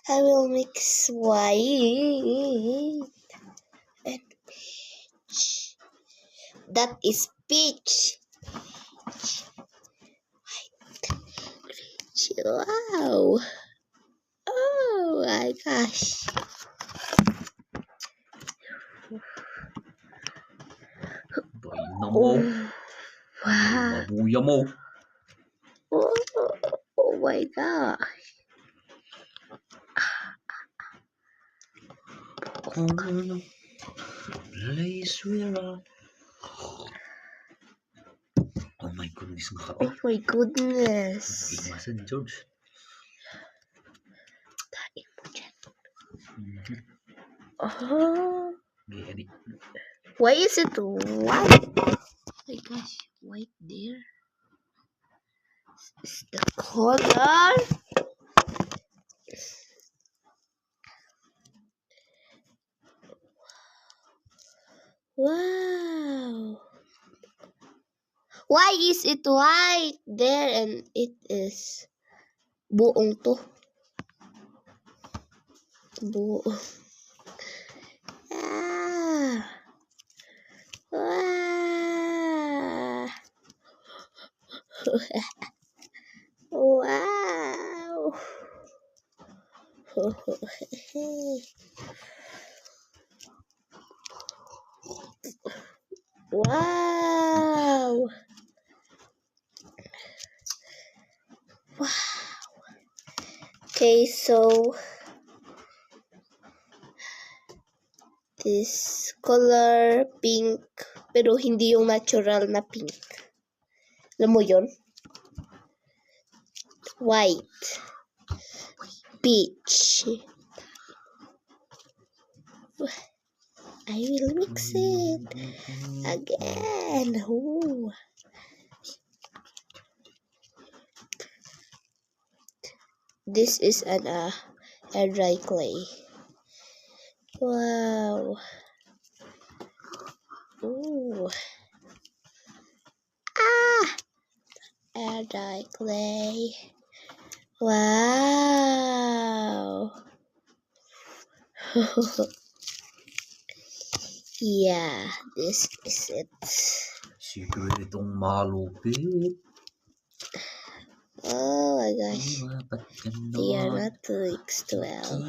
I will mix white and peach. That is peach. Wow. Oh my gosh. Tingnan mo. Wow. Mabuya mo. Oh my gosh. Place where oh my goodness nga. Oh my goodness. Ingasa ni George. Tain mo dyan. Oh. Gani. Why is it white? Oh my gosh, white there. This is the color. Wow. Why is it white there and it is buong to? Buong. Ah. Wow. Wow. Wow. Wow. Okay, so this color pink, pero hindi yung natural na pink. Alam mo yun? White. Peach. I will mix it again. Ooh. This is an air dry clay. Wow. Ooh. Ah! Air dry clay. Wow. Yeah, this is it. Siguro itong malupit. Oh my gosh. They are not mixed well.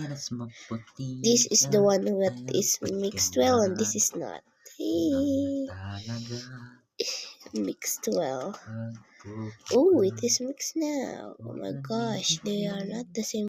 This is the one that is mixed well and this is not. Hey. Mixed well. Oh, it is mixed now. Oh my gosh, they are not the same.